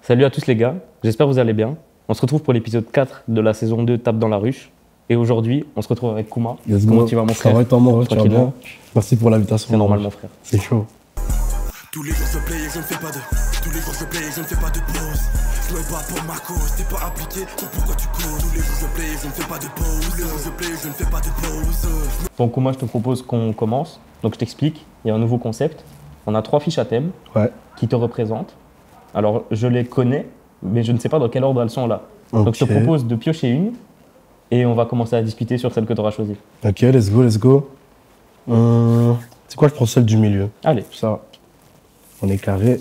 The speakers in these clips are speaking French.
Salut à tous les gars, j'espère que vous allez bien. On se retrouve pour l'épisode 4 de la saison 2 Tape dans la ruche. Et aujourd'hui, on se retrouve avec Kouma. Comment tu vas mon frère? Ça va toi, mon tu vas bien? Merci pour l'invitation. C'est normal mon frère. C'est chaud. Tous les jours je play et je ne fais pas de Tous les jours je play et je ne fais pas de pause. Je me bats pour ma cause, t'es pas appliqué, donc pourquoi tu causes? Tous les jours je play et je ne fais pas de pause. Tous les jours je play et je ne fais pas de pause. Bon Kouma, je te propose qu'on commence. Donc je t'explique, il y a un nouveau concept. On a 3 fiches à thème qui te représentent. Alors je les connais, mais je ne sais pas dans quel ordre elles sont là. Okay. Donc je te propose de piocher une et on va commencer à discuter sur celle que tu auras choisie. Ok, let's go. C'est quoi, je prends celle du milieu. Allez. Ça, on est carré.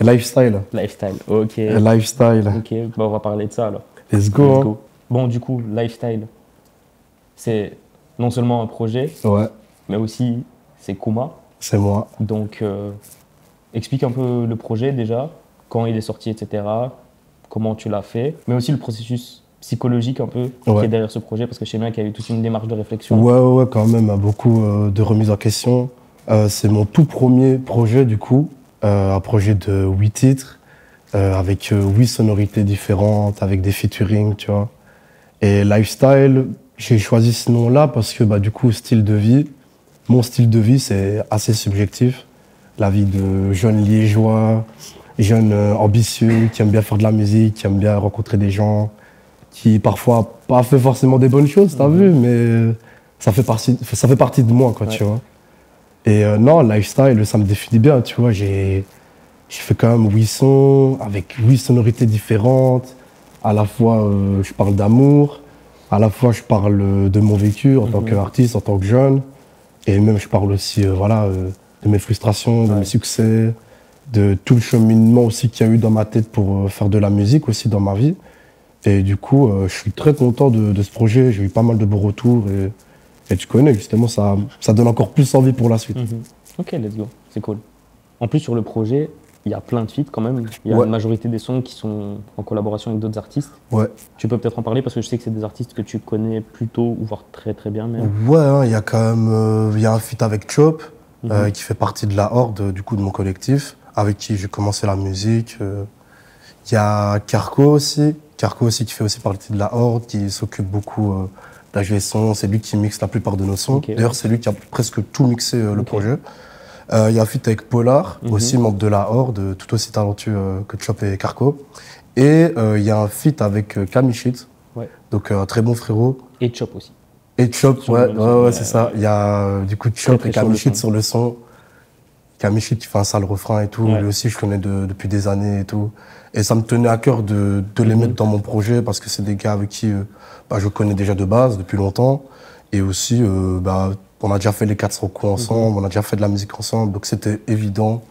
Lifestyle. Lifestyle, ok. Lifestyle. Ok, bah on va parler de ça alors. Let's go. Bon, du coup, Lifestyle, c'est non seulement un projet, Ouais, mais aussi c'est Kouma. c'est moi. Donc, explique un peu le projet déjà, quand il est sorti, etc. Comment tu l'as fait, mais aussi le processus psychologique un peu qui est derrière ce projet, parce que je sais bien qu'il y a eu toute une démarche de réflexion. Ouais, quand même, beaucoup de remises en question. C'est mon tout premier projet, du coup, un projet de 8 titres, avec 8 sonorités différentes, avec des featuring, tu vois. Et Lifestyle, j'ai choisi ce nom-là parce que, du coup, style de vie, mon style de vie, c'est assez subjectif. La vie de jeune liégeois, jeune ambitieux, qui aime bien faire de la musique, qui aime bien rencontrer des gens, qui parfois pas fait forcément des bonnes choses, t'as vu, mais ça fait partie de moi, quoi, tu vois. Et non, Lifestyle, ça me définit bien, tu vois. J'ai fait quand même 8 sons, avec 8 sonorités différentes. À la fois, je parle d'amour, à la fois, je parle de mon vécu en tant qu'artiste, en tant que jeune. Et même, je parle aussi, de mes frustrations, de mes succès, de tout le cheminement aussi qu'il y a eu dans ma tête pour faire de la musique aussi dans ma vie. Et du coup, je suis très content de ce projet. J'ai eu pas mal de beaux retours et tu connais, justement, ça donne encore plus envie pour la suite. Ok, let's go, c'est cool. En plus, sur le projet, il y a plein de feats quand même. Il y a une majorité des sons qui sont en collaboration avec d'autres artistes. Ouais. Tu peux peut-être en parler parce que je sais que c'est des artistes que tu connais plutôt ou voire très très bien même. Ouais, il y a quand même il y a un feat avec Chop qui fait partie de la Horde, du coup de mon collectif, avec qui j'ai commencé la musique. Il y a Carco aussi qui fait aussi partie de la Horde, qui s'occupe beaucoup d'ingé son. C'est lui qui mixe la plupart de nos sons. D'ailleurs, c'est lui qui a presque tout mixé le projet. Il y a un feat avec Polar, aussi membre de la Horde, tout aussi talentueux que Chop et Carco. Et il y a un feat avec Kamishit, donc un très bon frérot. Et Chop aussi. Et Chop, ouais, c'est ça. Il y a du coup Chop et Kamishit sur le son. Kamishit qui fait un sale refrain et tout. Lui aussi, je connais depuis des années et tout. Et ça me tenait à cœur de les mettre dans mon projet parce que c'est des gars avec qui je connais déjà de base depuis longtemps. Et aussi, on a déjà fait les 4 coups ensemble, on a déjà fait de la musique ensemble. Donc c'était évident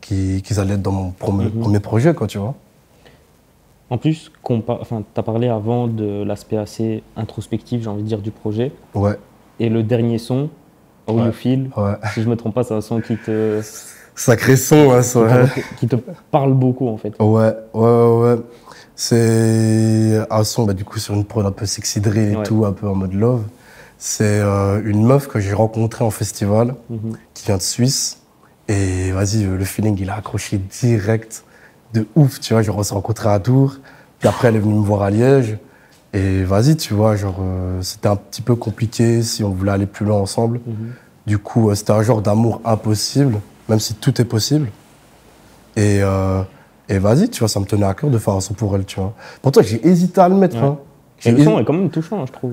qu'ils allaient être dans mon premier projet, quoi, tu vois. En plus, tu as parlé avant de l'aspect assez introspectif, j'ai envie de dire, du projet. Ouais. Et le dernier son, How You Feel, si je ne me trompe pas, c'est un son qui te... Sacré son, hein, ça. Qui te parle beaucoup, en fait. Ouais. C'est un son, du coup, sur une prod un peu sexy drill et tout, un peu en mode love. C'est une meuf que j'ai rencontrée en festival, qui vient de Suisse. Et vas-y, le feeling, il a accroché direct, de ouf, tu vois. Genre, on s'est rencontrés à Tours, puis après, elle est venue me voir à Liège. Et vas-y, tu vois, genre, c'était un petit peu compliqué si on voulait aller plus loin ensemble. Du coup, c'était un genre d'amour impossible, même si tout est possible. Et vas-y, tu vois, ça me tenait à cœur de faire un son pour elle, tu vois. Pourtant, j'ai hésité à le mettre. Hein. Et le son est quand même touchant, je trouve.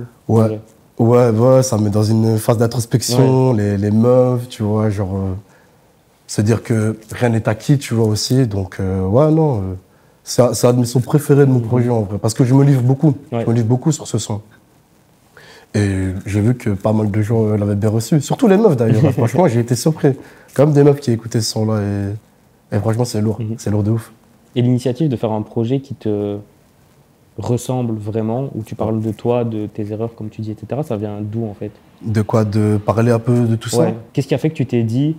Ouais, ça me met dans une phase d'introspection, les meufs, tu vois, genre... se dire que rien n'est acquis, tu vois, aussi. Donc, c'est un de mes sons préférés de mon projet, en vrai. Parce que je me livre beaucoup. Je me livre beaucoup sur ce son. Et j'ai vu que pas mal de gens l'avaient bien reçu. Surtout les meufs, d'ailleurs. Franchement, j'ai été surpris. Quand même des meufs qui écoutaient ce son-là. Et franchement, c'est lourd. C'est lourd de ouf. Et l'initiative de faire un projet qui te ressemble vraiment, où tu parles de toi, de tes erreurs, comme tu dis, etc., ça vient d'où, en fait? De quoi? De parler un peu de tout ça? Qu'est-ce qui a fait que tu t'es dit,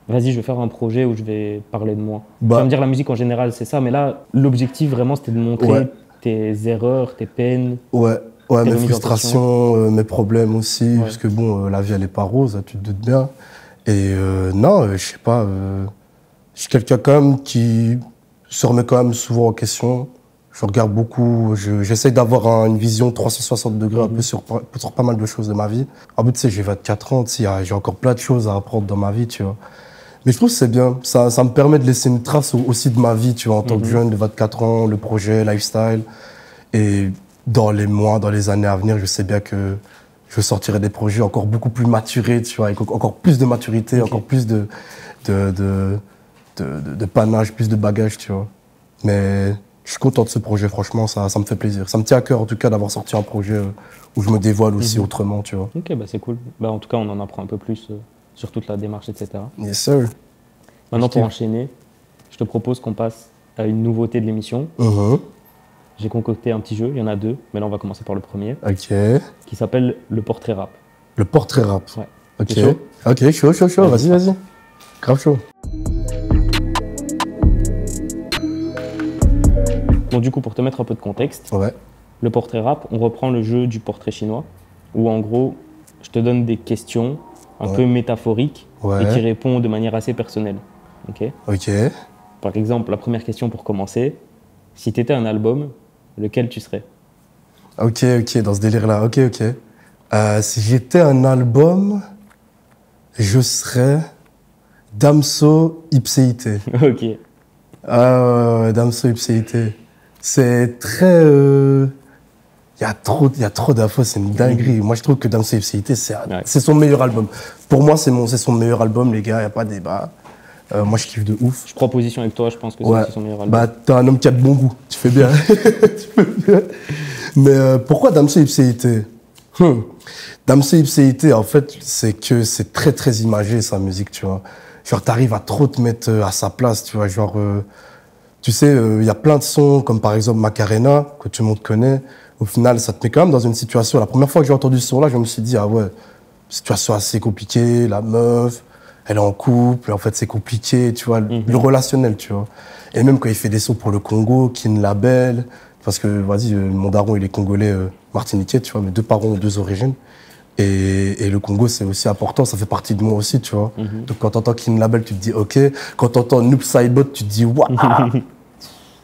vas-y, je vais faire un projet où je vais parler de moi? Tu vas me dire, la musique en général, c'est ça, mais là, l'objectif, vraiment, c'était de montrer tes erreurs, tes peines. Mes frustrations, mes problèmes aussi, parce que bon, la vie, elle est pas rose, tu te doutes bien. Et non, je sais pas, Je suis quelqu'un quand même qui se remet quand même souvent en question. Je regarde beaucoup, j'essaie d'avoir une vision 360 degrés un peu sur pas mal de choses de ma vie. En plus, tu sais, j'ai 24 ans, j'ai encore plein de choses à apprendre dans ma vie, tu vois. Mais je trouve que c'est bien, ça me permet de laisser une trace aussi de ma vie, tu vois, en tant que jeune de 24 ans, le projet, lifestyle. Et dans les mois, dans les années à venir, je sais bien que je sortirai des projets encore beaucoup plus maturés, tu vois, avec encore plus de maturité, encore plus de panache, plus de bagages, tu vois. Mais je suis content de ce projet, franchement, ça me fait plaisir. Ça me tient à cœur, en tout cas, d'avoir sorti un projet où je me dévoile aussi autrement, tu vois. Ok, bah c'est cool. Bah, en tout cas, on en apprend un peu plus sur toute la démarche, etc. Yes, sir. Maintenant, pour enchaîner, je te propose qu'on passe à une nouveauté de l'émission. J'ai concocté un petit jeu, il y en a 2, mais là, on va commencer par le premier. Ok. Qui s'appelle le portrait rap. Le portrait rap. Ouais. Ok. Chaud. Ok, chaud. Vas-y. Grave chaud. Donc du coup, pour te mettre un peu de contexte, le portrait rap, on reprend le jeu du portrait chinois, où en gros, je te donne des questions un peu métaphoriques et qui répondent de manière assez personnelle. Ok. Par exemple, la première question pour commencer, si tu étais un album, lequel tu serais? Ok, dans ce délire-là, ok. Si j'étais un album, je serais Damso Ipséité. Ok. Damso Ipséité. C'est très... Il y a trop d'infos, c'est une dinguerie. Moi, je trouve que Damso Ipséité, c'est son meilleur album. Pour moi, c'est son meilleur album, les gars, il n'y a pas de débat. Moi, je kiffe de ouf. Je prends position avec toi, je pense que c'est aussi son meilleur album. Bah, t'es un homme qui a de bon goût, tu fais bien. Mais pourquoi Damso Ipséité? Damso Ipséité, en fait, c'est que c'est très, très imagé, sa musique, tu vois. Genre, t'arrives à trop te mettre à sa place, tu vois. Genre, tu sais, il y a plein de sons, comme par exemple Macarena, que tout le monde connaît. Au final, ça te met quand même dans une situation. La première fois que j'ai entendu ce son-là, je me suis dit, ah ouais, situation assez compliquée, la meuf, elle est en couple, en fait, c'est compliqué, tu vois, le relationnel, tu vois. Et même quand il fait des sons pour le Congo, Kin Label, parce que, vas-y, mon daron, il est congolais, martiniquais, tu vois, mes 2 parents ont 2 origines. Et le Congo, c'est aussi important, ça fait partie de moi aussi, tu vois. Donc quand t'entends Kin Label, tu te dis ok. Quand t'entends Noob Saibot, tu te dis waouh.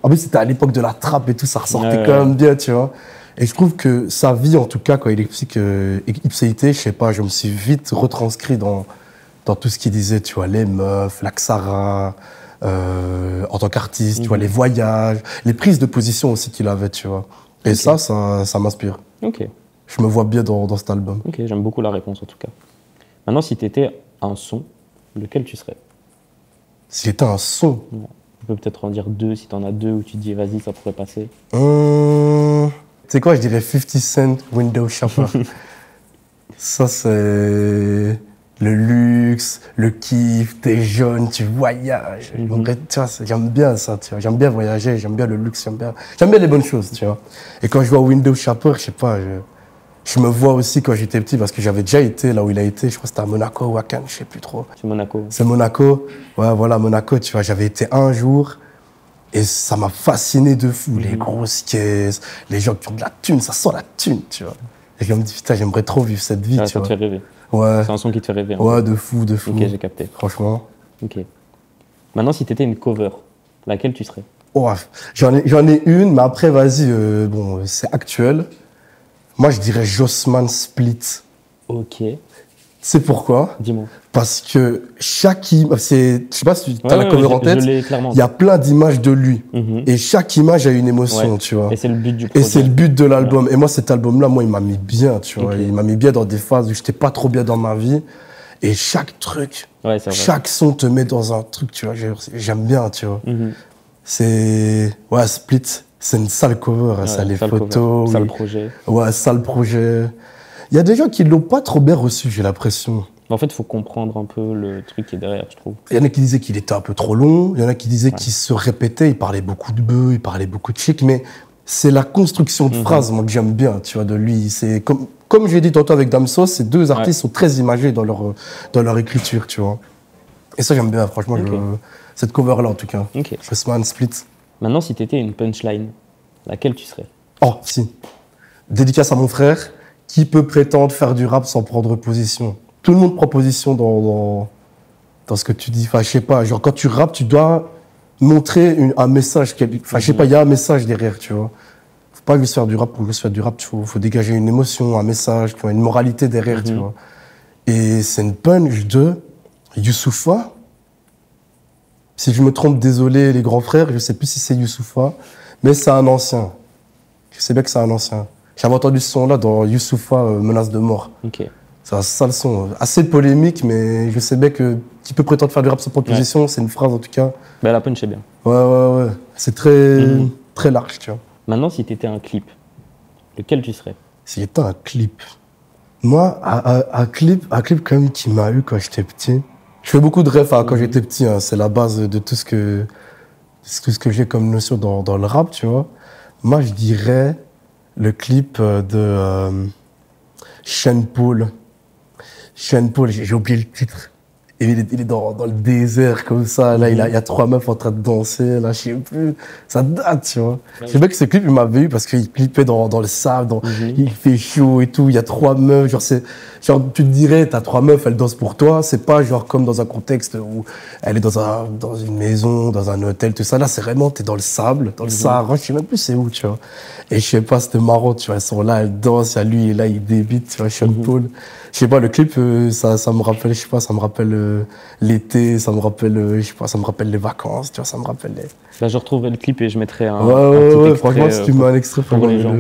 En plus, c'était à l'époque de la trappe et tout, ça ressortait quand même bien, tu vois. Et je trouve que sa vie, en tout cas, quand il explique Ipséité, je sais pas, je me suis vite retranscrit dans tout ce qu'il disait, tu vois, les meufs, l'Axara, en tant qu'artiste, tu vois, les voyages, les prises de position aussi qu'il avait, tu vois. Et ça m'inspire. Ok. Je me vois bien dans cet album. Ok, j'aime beaucoup la réponse en tout cas. Maintenant, si tu étais un son, lequel tu serais? Si j'étais un son? On peut peut-être en dire 2, si tu en as 2 où tu te dis vas-y, ça pourrait passer. Tu sais quoi, je dirais 50 Cent, Window Shopper. Ça, c'est le luxe, le kiff, t'es jeune, tu voyages. En vrai, tu vois, j'aime bien ça, tu vois. J'aime bien voyager, j'aime bien le luxe, j'aime bien les bonnes choses, tu vois. Et quand je vois Window Shopper, je sais pas, je me vois aussi quand j'étais petit, parce que j'avais déjà été là où il a été, je crois que c'était à Monaco ou à Cannes, je sais plus trop. C'est Monaco. C'est Monaco. Ouais, voilà, Monaco, tu vois, j'avais été un jour et ça m'a fasciné de fou. Les grosses caisses, les gens qui ont de la thune, ça sent la thune, tu vois. Et je me dis, putain, j'aimerais trop vivre cette vie, tu ça vois. te fait rêver. Ouais. C'est un son qui te fait rêver. Ouais, de fou. Ok, j'ai capté. Franchement. Ok. Maintenant, si t'étais une cover, laquelle tu serais? Oh, j'en ai une, mais après, vas-y, bon, c'est actuel. Moi, je dirais Jossman Split. Ok. C'est pourquoi? Dis-moi. Parce que chaque image, je sais pas si tu as la cover en tête, il y a plein d'images de lui. Et chaque image a une émotion, tu vois. Et c'est le but du projet. Et c'est le but de l'album. Et moi, cet album-là, il m'a mis bien, tu vois. Il m'a mis bien dans des phases où j'étais pas trop bien dans ma vie. Et chaque truc, chaque son te met dans un truc, tu vois. J'aime bien, tu vois. C'est... Ouais, Split, c'est une sale cover, ça, les photos. Sale projet. Ouais, sale projet. Il y a des gens qui l'ont pas trop bien reçu, j'ai l'impression. En fait, il faut comprendre un peu le truc qui est derrière, je trouve. Il y en a qui disaient qu'il était un peu trop long, il y en a qui disaient qu'il se répétait, il parlait beaucoup de bœufs, il parlait beaucoup de chic, mais c'est la construction de phrases, moi, que j'aime bien, tu vois, de lui. C'est comme j'ai dit tantôt avec Damso, ces 2 artistes sont très imagés dans leur écriture, tu vois. Et ça, j'aime bien, franchement, cette cover-là, en tout cas. Jossman Split. Maintenant, si t'étais une punchline, laquelle tu serais? Oh, si. Dédicace à mon frère, qui peut prétendre faire du rap sans prendre position? Tout le monde prend position dans ce que tu dis. Enfin, je sais pas, genre quand tu rappes, tu dois montrer un message. Enfin, je sais pas, il y a un message derrière, tu vois. Faut pas juste faire du rap pour juste faire du rap, faut dégager une émotion, un message, tu vois, une moralité derrière, tu vois. Et c'est une punch de Youssoupha. Si je me trompe, désolé les grands frères, je sais plus si c'est Youssoupha, mais c'est un ancien. Je sais bien que c'est un ancien. J'avais entendu ce son-là dans Youssoupha, Menace de mort. Ok. C'est un sale son, assez polémique, mais je sais bien que tu peux prétendre faire du rap sans proposition, c'est une phrase en tout cas. Ben, la punch est bien. Ouais. C'est très large, tu vois. Maintenant, si tu étais un clip, lequel tu serais? Si j'étais un clip. Moi, un clip quand même qui m'a eu quand j'étais petit. Je fais beaucoup de rêves quand j'étais petit, hein. C'est la base de tout ce que j'ai comme notion dans le rap, tu vois. Moi, je dirais le clip de Sean Paul. Sean Paul, j'ai oublié le titre. Et il est dans le désert comme ça. Là, il y a 3 meufs en train de danser. Là, je sais plus. Ça date, tu vois. Je sais bien que ce clip, il m'avait eu parce qu'il clippait dans le sable. Il fait chaud et tout. Il y a 3 meufs. Genre, tu te dirais, t'as 3 meufs, elles dansent pour toi. C'est pas genre comme dans un contexte où elle est dans une maison, dans un hôtel, tout ça. Là, c'est vraiment, t'es dans le sable, dans le Sahara. Je sais même plus c'est où, tu vois. Et je sais pas, c'était marrant, tu vois. Elles sont là, elles dansent. Il y a lui, et là, il débite, tu vois, Sean Paul. Je sais pas, le clip, ça me rappelle, je sais pas, ça me rappelle l'été, ça me rappelle, je sais pas, ça me rappelle les vacances, tu vois, ça me rappelle les... Bah, je retrouverai le clip et je mettrai un Ouais, petit extrait, franchement, si tu mets un extrait, pour les gens.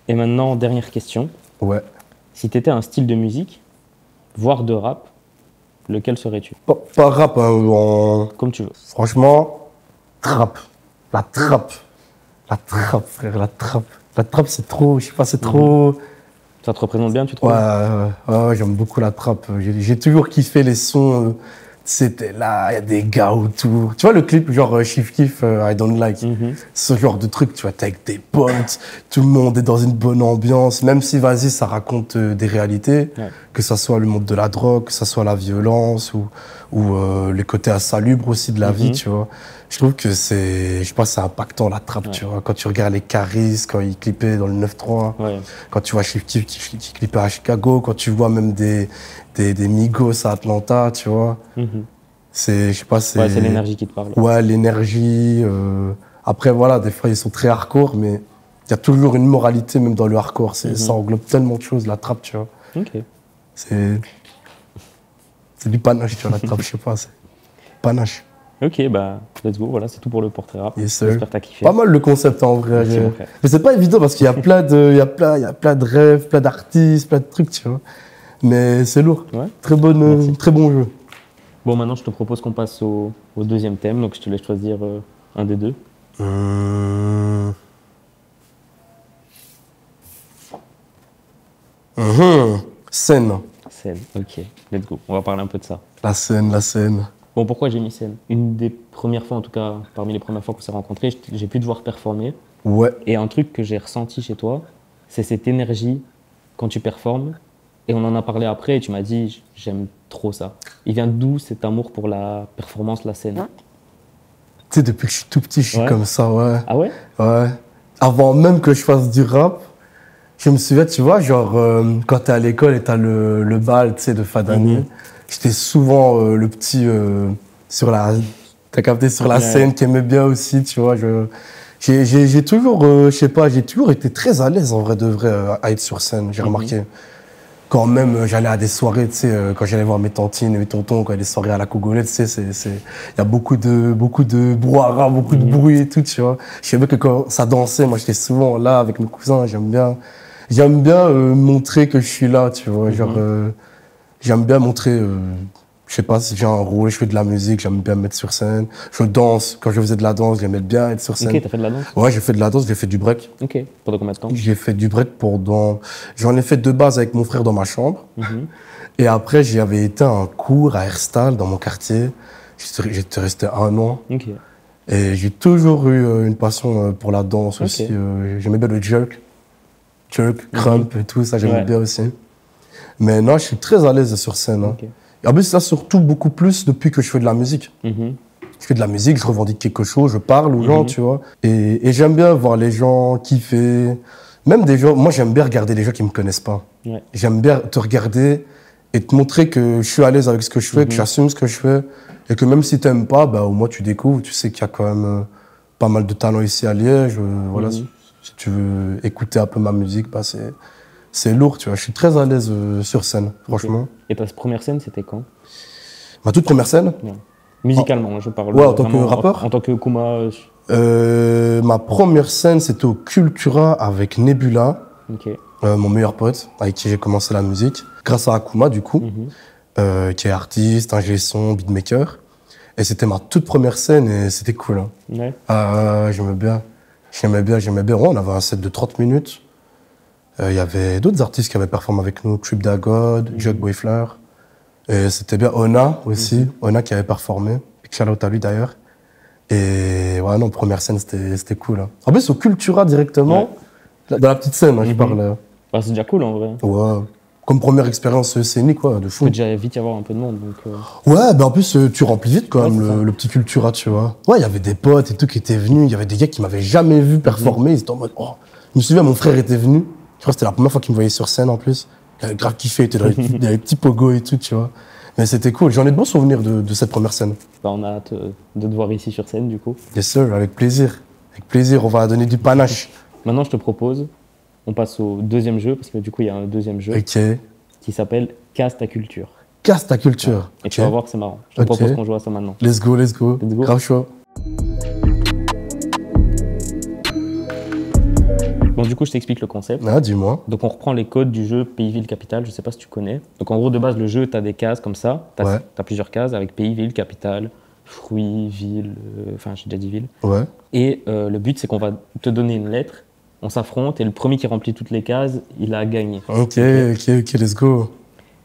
Et maintenant, dernière question. Ouais. Si tu étais un style de musique, voire de rap, lequel serais-tu? Pas rap, hein, Comme tu veux. Franchement, trap. La trappe, frère, la trappe. La trappe, c'est trop, je sais pas, c'est trop... Ça te représente bien, tu trouves? Ouais, j'aime beaucoup la trappe. J'ai toujours kiffé les sons. C'était là, il y a des gars autour. Tu vois le clip, genre Chief Keef, I Don't Like. Ce genre de truc, tu vois, t'es avec des potes, tout le monde est dans une bonne ambiance. Même si, vas-y, ça raconte des réalités, que ça soit le monde de la drogue, que ça soit la violence ou les côtés insalubres aussi de la vie, tu vois. Je trouve que c'est, je sais pas, c'est impactant la trappe, tu vois. Quand tu regardes les Caris, quand ils clippaient dans le 9-3, quand tu vois Chief Keef qui clippait à Chicago, quand tu vois même des Migos à Atlanta, tu vois. C'est, je sais pas, c'est... Ouais, c'est l'énergie qui te parle. Ouais, l'énergie. Après, voilà, des fois, ils sont très hardcore, mais il y a toujours une moralité, même dans le hardcore. Ça englobe tellement de choses, la trappe, tu vois. C'est du panache, tu vois, la trappe, je sais pas, c'est panache. Ok, bah, let's go, voilà, c'est tout pour le portrait rap. J'espère que t'as kiffé. Pas mal le concept, en vrai. Mais c'est pas évident, parce qu'il y a plein de rêves, plein d'artistes, plein de trucs, tu vois. Mais c'est lourd. Ouais. Très bon jeu. Bon, maintenant, je te propose qu'on passe au deuxième thème, donc je te laisse choisir un des deux. Scène. Scène, ok. Let's go. On va parler un peu de ça. La scène. Bon, pourquoi j'ai mis scène? Une des premières fois, en tout cas, parmi les premières fois qu'on s'est rencontrés, j'ai pu te voir performer. Ouais. Et un truc que j'ai ressenti chez toi, c'est cette énergie quand tu performes. Et on en a parlé après et tu m'as dit, j'aime trop ça. Il vient d'où cet amour pour la performance, la scène? Tu sais, depuis que je suis tout petit, je suis comme ça, ouais. Ah ouais? Ouais. Avant même que je fasse du rap, je me souviens, tu vois, genre, quand t'es à l'école et t'as le bal, tu sais, de fin d'année, j'étais souvent le petit t'as capté, sur la scène qui aimait bien aussi, tu vois. J'ai toujours, je sais pas, j'ai toujours été très à l'aise en vrai de vrai à être sur scène, j'ai remarqué. Quand même j'allais à des soirées, tu sais, quand j'allais voir mes tantines et mes tontons, quand il y a des soirées à la Cogolette, tu sais, il y a beaucoup de brouhaha, beaucoup de bruit et tout, tu vois. Je sais bien que quand ça dansait, moi j'étais souvent là avec mes cousins, j'aime bien montrer que je suis là, tu vois, genre, j'aime bien montrer, je sais pas, si j'ai un rôle, je fais de la musique, j'aime bien me mettre sur scène. Je danse, quand je faisais de la danse, j'aimais bien être sur scène. Ok, t'as fait de la danse? Ouais, j'ai fait de la danse, j'ai fait du break. Ok, pendant combien de temps? J'ai fait du break j'en ai fait de base avec mon frère dans ma chambre. Et après, j'avais été à un cours à Herstal, dans mon quartier. J'étais resté 1 an. Et j'ai toujours eu une passion pour la danse aussi. J'aimais bien le jerk, crump et tout, ça j'aimais bien aussi. Mais non, je suis très à l'aise sur scène. Et en plus, ça surtout beaucoup plus depuis que je fais de la musique. je fais de la musique, je revendique quelque chose, je parle aux gens, tu vois. Et j'aime bien voir les gens kiffer. Même des gens, moi j'aime bien regarder les gens qui me connaissent pas. Ouais. J'aime bien te regarder et te montrer que je suis à l'aise avec ce que je fais, que j'assume ce que je fais. Et que même si t'aimes pas, bah, au moins tu découvres, tu sais qu'il y a quand même pas mal de talent ici à Liège. Voilà, si tu veux écouter un peu ma musique, bah, c'est lourd, tu vois. Je suis très à l'aise sur scène, franchement. Okay. Et ta première scène, c'était quand? Ma toute première scène? Ouais. Musicalement, je parle. Ouais, en tant que rappeur? En tant que Kuma. Ma première scène, c'était au Cultura avec Nebula, mon meilleur pote, avec qui j'ai commencé la musique, grâce à Akuma, du coup, qui est artiste, ingé son, beatmaker. Et c'était ma toute première scène et c'était cool. Hein. Ouais. J'aimais bien. Ouais, on avait un set de 30 minutes. Il y avait d'autres artistes qui avaient performé avec nous, Trip Dagod, Jug Boyfleur. Et c'était bien. Ona aussi, Ona qui avait performé. Shout-out à lui d'ailleurs. Et ouais, non, première scène, c'était cool. Hein. En plus, au Cultura directement, dans la petite scène, hein, je parle. Ah, c'est déjà cool en vrai. Ouais. Comme première expérience scénique, quoi, de fou. Il peut déjà vite y avoir un peu de monde. Donc, ouais, bah en plus, tu remplis vite quand même le petit Cultura, tu vois. Ouais, il y avait des potes et tout qui étaient venus. Il y avait des gars qui m'avaient jamais vu performer. Ils étaient en mode, oh. Je me souviens, mon frère était venu. Je crois que c'était la première fois qu'il me voyait sur scène en plus. Il avait grave kiffé, il était dans les petits pogos et tout, tu vois. Mais c'était cool. J'en ai de bons souvenirs de cette première scène. Bah, on a hâte de te voir ici sur scène, du coup. Yes sir, avec plaisir. Avec plaisir, on va donner du panache. Maintenant, je te propose, on passe au deuxième jeu, parce que du coup, il y a un deuxième jeu qui s'appelle Casse ta culture. Casse ta culture. Ouais. Et tu vas voir que c'est marrant. Je te propose qu'on joue à ça maintenant. Let's go. Grave chaud. Bon, du coup, je t'explique le concept. Ah, dis-moi. Donc, on reprend les codes du jeu pays, ville, capitale. Je sais pas si tu connais. Donc, en gros, de base, le jeu, tu as des cases comme ça. Tu as plusieurs cases avec pays, ville, capitale, fruits, ville. Enfin, j'ai déjà dit ville. Ouais. Et le but, c'est qu'on va te donner une lettre. On s'affronte et le premier qui remplit toutes les cases, il a gagné. Ok, let's go.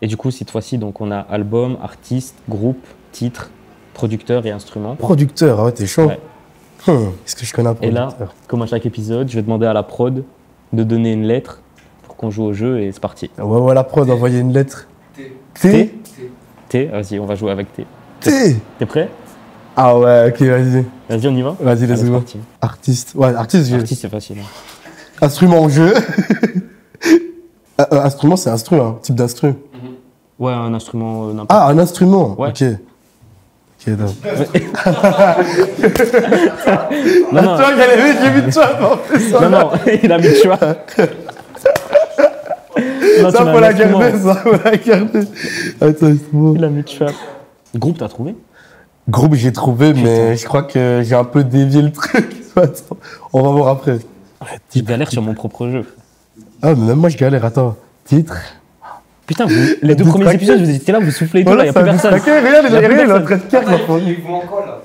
Et du coup, cette fois-ci, donc, on a album, artiste, groupe, titre, producteur et instrument. Producteur, ah ouais, t'es chaud. Ouais. Est-ce que je connais un producteur? Et là, comme à chaque épisode, je vais demander à la prod de donner une lettre pour qu'on joue au jeu et c'est parti. Ouais, la prod, envoyer une lettre. T, vas-y, on va jouer avec T. T'es prêt? Ah ouais, ok, vas-y. Vas-y, on y va? Vas-y, let's go. Artiste, ouais, artiste, c'est facile. Hein. Instrument en jeu. Instrument, c'est instrument, type d'instru. Ouais, un instrument n'importe. Ah, un instrument, ouais. Ok, non. non. Toi, j'ai mis de choix en plus. Non, il a mis de choix. Ça, faut la garder, Attends, il a mis de choix. Groupe, t'as trouvé? Groupe, j'ai trouvé, mais je crois que j'ai un peu dévié le truc. Attends, on va voir après. Je galère sur mon propre jeu. Ah, mais même moi, je galère. Attends. Titre. Putain, les deux premiers épisodes, vous étiez là, vous soufflez et tout, là, il n'y a plus personne. Regarde, il est en train de faire. Il vous manque quoi, là?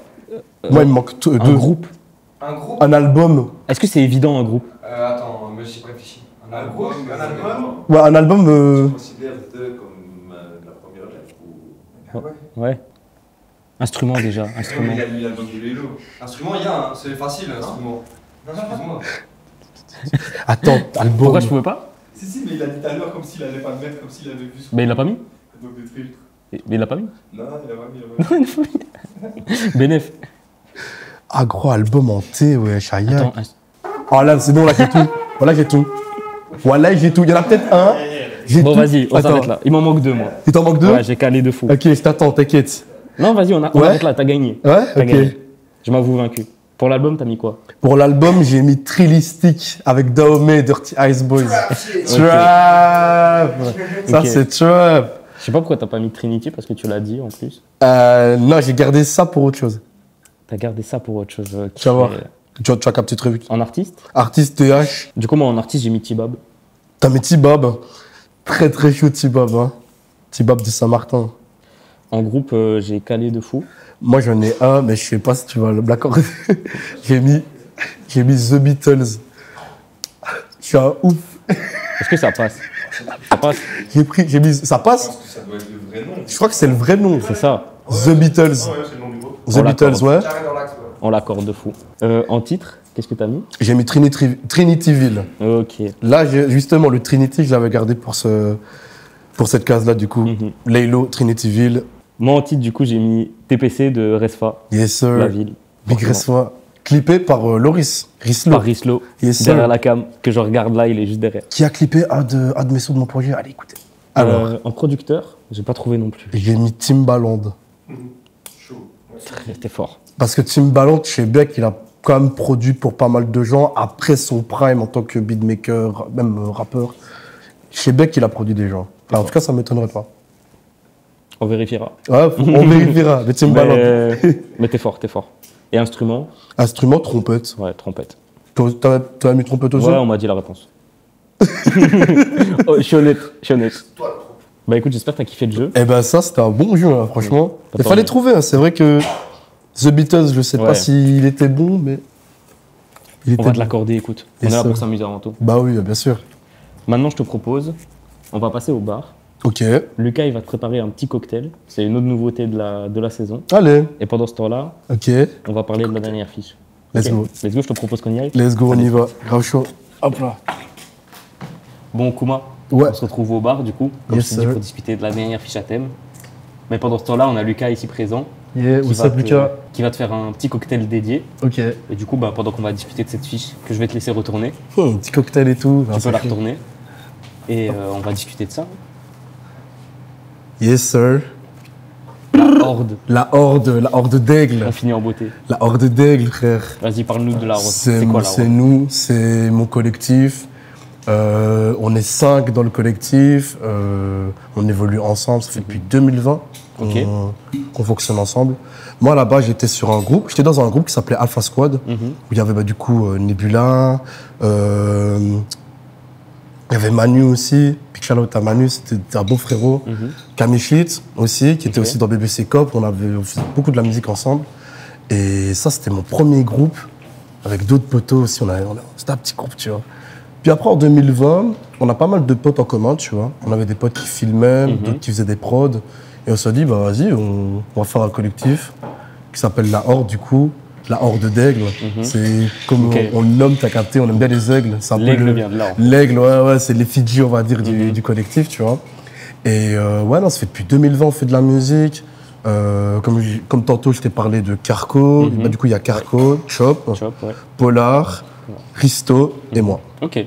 Moi, il me manque deux. Un groupe. Un groupe? Un album. Est-ce que c'est évident, un groupe? Attends, mais j'ai pas réfléchi. Un album? Ouais, un album. Tu considères comme la première lettre ou... Ouais. Instrument, déjà. Instrument. Il a mis l'album de Lélo. Instrument, il y a, c'est facile, instrument. Non, excuse-moi. Attends, album. Pourquoi je pouvais pas? Si, mais il a dit tout à l'heure comme s'il allait pas le mettre, comme s'il avait vu son... Mais il l'a pas mis? Donc des filtres. Mais il l'a pas mis? Non, il a pas mis. Bénéf. Ah, gros, album en T, ouais, Chaya. Attends, oh là, c'est bon, là, j'ai tout. Voilà, j'ai tout. Voilà, j'ai tout. Il y en a peut-être un. Bon, vas-y, on s'arrête là. Il m'en manque deux, moi. Il t'en manque deux? Ouais, j'ai calé de fou. Ok, je t'attends, t'inquiète. Non, vas-y, on arrête là, t'as gagné. Ouais, t'as ok. Gagné. Je m'avoue vaincu. Pour l'album, t'as mis quoi? Pour l'album, j'ai mis Trilistic avec Dahomey et Dirty Ice Boys. Trap. Ça, c'est trap. Je sais pas pourquoi t'as pas mis Trinity, parce que tu l'as dit en plus. Non, j'ai gardé ça pour autre chose. T'as gardé ça pour autre chose. Tu vas voir. Tu vas capter très vite. En artiste? Artiste TH. Du coup, moi, en artiste, j'ai mis T-Bab. T'as mis T-Bab. Très très chaud T-Bab. Hein. T-Bab de Saint-Martin. En groupe, j'ai calé de fou. Moi, j'en ai un, mais je sais pas si tu vas le l'accorder. j'ai mis The Beatles. Je suis un ouf. Est-ce que ça passe? Ça passe? J'ai mis... Ça passe? Je pense que ça doit être le vrai nom. Je crois que c'est le vrai nom. C'est ça. The Beatles. Ouais, c'est le nom du groupe. The Beatles, ouais. On l'accorde de fou. En titre, qu'est-ce que t'as mis? J'ai mis Trinityville. Ok. Là, justement, le Trinity, je l'avais gardé pour cette case-là, du coup. Laylo, Trinityville. Moi, en titre, du coup, j'ai mis TPC de Resfa, Yes, sir. la ville. Big Resfa. Clippé par Loris. Rislo. Par Rislo, Yes, sir. derrière la cam, que je regarde là, il est juste derrière. Qui a clippé un de mes sons de mon projet. Allez, écoutez. Alors, En producteur, j'ai pas trouvé non plus. j'ai mis Timbaland. C'était fort. Parce que Timbaland, je sais bien qu'il a quand même produit pour pas mal de gens après son prime en tant que beatmaker, même rappeur. Je sais bien qu'il a produit des gens. Enfin, en tout cas, ça ne m'étonnerait pas. On vérifiera. Ouais, on vérifiera. Mais Timbaland. Mais t'es fort, t'es fort. Et instrument? Instrument, trompette. Ouais, trompette. T'as mis trompette aussi? Ouais, on m'a dit la réponse. Oh, je suis honnête, je suis honnête. Bah écoute, j'espère que t'as kiffé le jeu. Eh ben ça, c'était un bon jeu, hein, franchement. Pas Il tant fallait mieux. trouver, hein. C'est vrai que The Beatles, je sais Ouais. pas s'il était bon, mais il On était va te bon. l'accorder, écoute. On Et est là ça. pour s'amuser avant tout. Bah oui, bien sûr. Maintenant, je te propose, on va passer au bar. Ok. Lucas, il va te préparer un petit cocktail. C'est une autre nouveauté de la saison. Allez. Et pendant ce temps-là, Ok. on va parler de la dernière fiche. Let's Ok. go. Let's go, je te propose qu'on y aille. Let's go, on Allez. y va. Grave chaud. Hop là. Bon, Kouma, Ouais. on se retrouve au bar, du coup, comme Yes, je t'ai dit, sir. pour discuter de la dernière fiche à thème. Mais pendant ce temps-là, on a Lucas ici présent, Yeah, qui what's va, up, Lucas? qui va te faire un petit cocktail dédié. Ok. Et du coup, bah, pendant qu'on va discuter de cette fiche, que je vais te laisser retourner, Petit cocktail et tout. tu peux la retourner. Et on va discuter de ça. Yes, sir. La horde, La horde d'aigle. on finit en beauté. La horde d'aigle, frère. Vas-y, parle-nous de la horde. C'est C'est quoi la c'est horde? nous, c'est mon collectif. On est 5 dans le collectif. On évolue ensemble. Ça fait depuis 2020 Ok. qu'on fonctionne ensemble. Moi, là-bas, j'étais sur un groupe. J'étais dans un groupe qui s'appelait Alpha Squad, où il y avait du coup Nebula. Il y avait Manu aussi. Big shout out à Manu, c'était un beau frérot. Kamichit aussi, qui était Ok. aussi dans BBC Cop. On faisait beaucoup de la musique ensemble. Et ça, c'était mon premier groupe. Avec d'autres potos aussi. C'était un petit groupe, tu vois. Puis après, en 2020, on a pas mal de potes en commun, tu vois. On avait des potes qui filmaient, d'autres qui faisaient des prods. Et on s'est dit, bah vas-y, on va faire un collectif qui s'appelle La Horde, du coup. La Horde d'aigle. C'est comme Ok. on le nomme, t'as capté, on aime bien les aigles. C'est un peu L'aigle vient de là, en fait. L'aigle, ouais, c'est les Fidji, on va dire, du collectif, tu vois. Et ouais, non, ça fait depuis 2020, on fait de la musique. Comme tantôt, je t'ai parlé de Carco. Bah, du coup, il y a Carco, Chop, Chop, ouais. Polar, Risto et moi. Ok.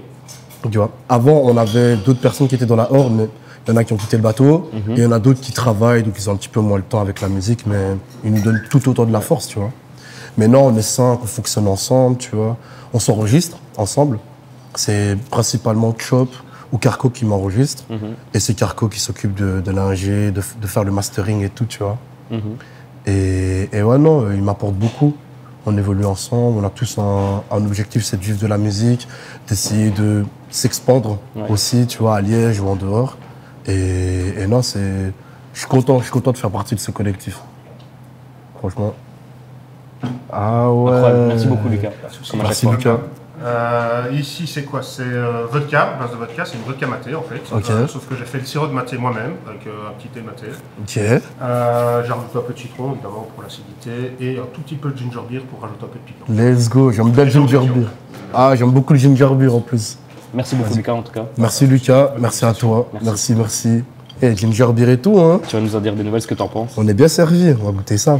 Tu vois. Avant, on avait d'autres personnes qui étaient dans la horde, mais il y en a qui ont quitté le bateau. Et il y en a d'autres qui travaillent, donc ils ont un petit peu moins le temps avec la musique, mais ils nous donnent tout autant de la force, tu vois. Mais non, on est 5, on fonctionne ensemble, tu vois. On s'enregistre ensemble. C'est principalement Chop ou Carco qui m'enregistre. Et c'est Carco qui s'occupe de l'ingé, de faire le mastering et tout, tu vois. Et ouais, non, il m'apporte beaucoup. On évolue ensemble, on a tous un objectif, c'est de vivre de la musique, d'essayer de s'expandre aussi, tu vois, à Liège ou en dehors. Et non, je suis content de faire partie de ce collectif. Franchement. Ah ouais. Incroyable. Merci beaucoup, Lucas. Comme à Merci chaque fois. Lucas. Ici, c'est quoi? C'est vodka, base de vodka, c'est une vodka maté en fait. Ok. Sauf que j'ai fait le sirop de maté moi-même, avec un petit thé maté. Ok. J'ai rajouté un peu de citron, évidemment, pour l'acidité, et un tout petit peu de ginger beer pour rajouter un peu de piquant. Let's go. J'aime bien le ginger beer. Ah, j'aime beaucoup le ginger beer en plus. Merci beaucoup, Lucas, en tout cas. Merci Lucas, merci à toi. Merci. Et ginger beer et tout, hein. Tu vas nous en dire des nouvelles, ce que t'en penses. On est bien servi, on va goûter ça.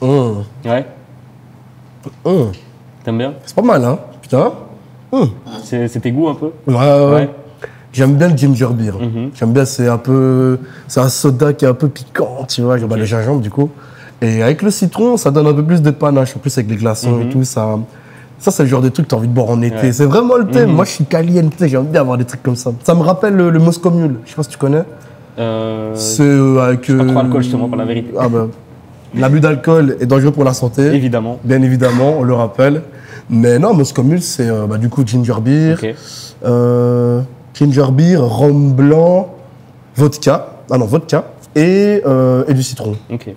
Oh. Ouais. T'aimes bien? C'est pas mal, hein. Putain. C'est tes goûts un peu? Ouais. J'aime bien le ginger beer. J'aime bien, c'est un soda qui est un peu piquant, tu vois, le gingembre du coup. Et avec le citron, ça donne un peu plus de panache, en plus avec les glaçons et tout, ça c'est le genre de truc que tu as envie de boire en été. Ouais. C'est vraiment le thème. Moi, je suis caliente, j'aime bien avoir des trucs comme ça. Ça me rappelle le Moscow Mule, je sais pas si tu connais. C'est avec... pas trop alcool, justement, pour la vérité. Ah bah, l'abus d'alcool est dangereux pour la santé. Évidemment. Bien évidemment, on le rappelle. Mais non, Moscow Mule, c'est du coup ginger beer. Ok. Ginger beer, rhum blanc, vodka et du citron. Ok.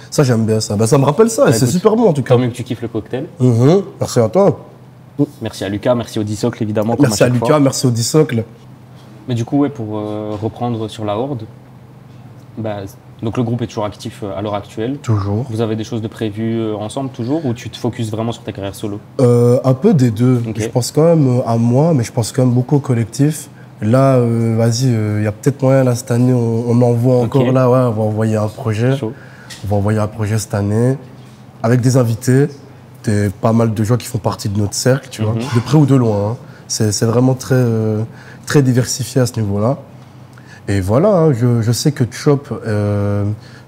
Ça, j'aime bien ça. Bah, ça me rappelle ça et c'est écoute, super bon en tout cas. Tant mieux que tu kiffes le cocktail. Merci à toi. Merci à Lucas, merci au Dissocle, évidemment. Comme Merci à chaque Lucas, fois. merci au Dissocle. Mais du coup, ouais, pour reprendre sur la Horde, bah, donc le groupe est toujours actif à l'heure actuelle. Toujours. Vous avez des choses de prévues ensemble toujours ou tu te focuses vraiment sur ta carrière solo? Un peu des deux. Ok. Je pense quand même à moi, mais je pense quand même beaucoup au collectif. Là, vas-y, il y a peut-être moyen, là, cette année, on envoie encore, là, ouais, on va envoyer un projet. Chaud. On va envoyer un projet cette année, avec des invités, pas mal de gens qui font partie de notre cercle, tu vois, de près ou de loin. Hein. C'est vraiment très, très diversifié à ce niveau-là. Et voilà, hein, je sais que Chop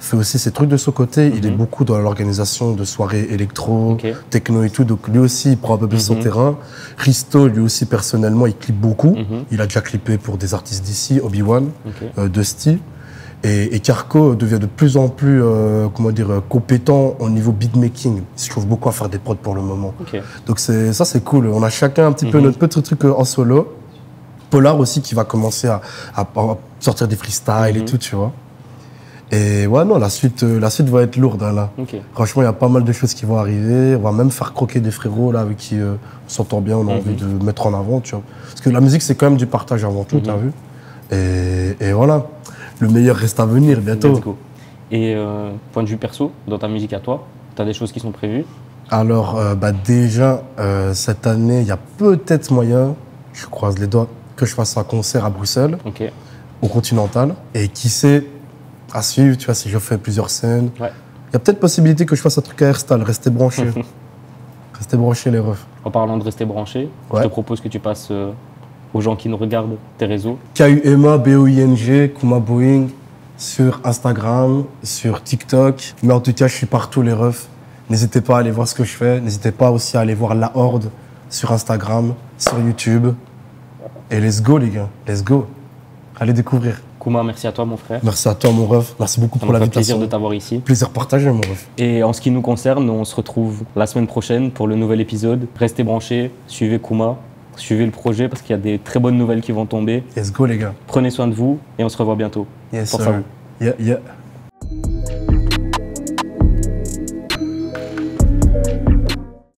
fait aussi ses trucs de son côté. Il est beaucoup dans l'organisation de soirées électro, techno et tout. Donc lui aussi, il prend un peu plus son terrain. Risto, lui aussi, personnellement, il clippe beaucoup. Il a déjà clippé pour des artistes d'ici, Obi-Wan, Dusty. Et Carco devient de plus en plus comment dire, compétent au niveau beatmaking. Il se trouve beaucoup à faire des prods pour le moment. Donc ça, c'est cool. On a chacun un petit peu notre petit truc en solo. Polar aussi qui va commencer à sortir des freestyles et tout, tu vois. Et ouais, non, la suite va être lourde, hein, là. Franchement, il y a pas mal de choses qui vont arriver. On va même faire croquer des frérots, là, avec qui on s'entend bien, on a envie de mettre en avant, tu vois. Parce que la musique, c'est quand même du partage avant tout, t'as vu. Et voilà, le meilleur reste à venir, bientôt. Et point de vue perso, dans ta musique à toi, t'as des choses qui sont prévues? Alors, déjà, cette année, il y a peut-être moyen, je croise les doigts, que je fasse un concert à Bruxelles, au Continental. Et qui sait, à suivre, tu vois, si je fais plusieurs scènes. Il y a peut-être possibilité que je fasse un truc à Airstal, rester branché. Rester branché, les refs. En parlant de rester branché, je te propose que tu passes aux gens qui nous regardent tes réseaux. KUMA, BOING, Kuma Boeing, sur Instagram, sur TikTok. Mais en tout cas, je suis partout, les refs. N'hésitez pas à aller voir ce que je fais. N'hésitez pas aussi à aller voir La Horde sur Instagram, sur YouTube. Et let's go, les gars, let's go. Allez découvrir. Kuma, merci à toi, mon frère. Merci à toi, mon ref. Merci beaucoup pour l'invitation. Plaisir de t'avoir ici. Plaisir partagé, mon ref. Et en ce qui nous concerne, on se retrouve la semaine prochaine pour le nouvel épisode. Restez branchés, suivez Kuma, suivez le projet parce qu'il y a des très bonnes nouvelles qui vont tomber. Let's go, les gars. Prenez soin de vous et on se revoit bientôt. Yes, Force sir. à vous. Yeah.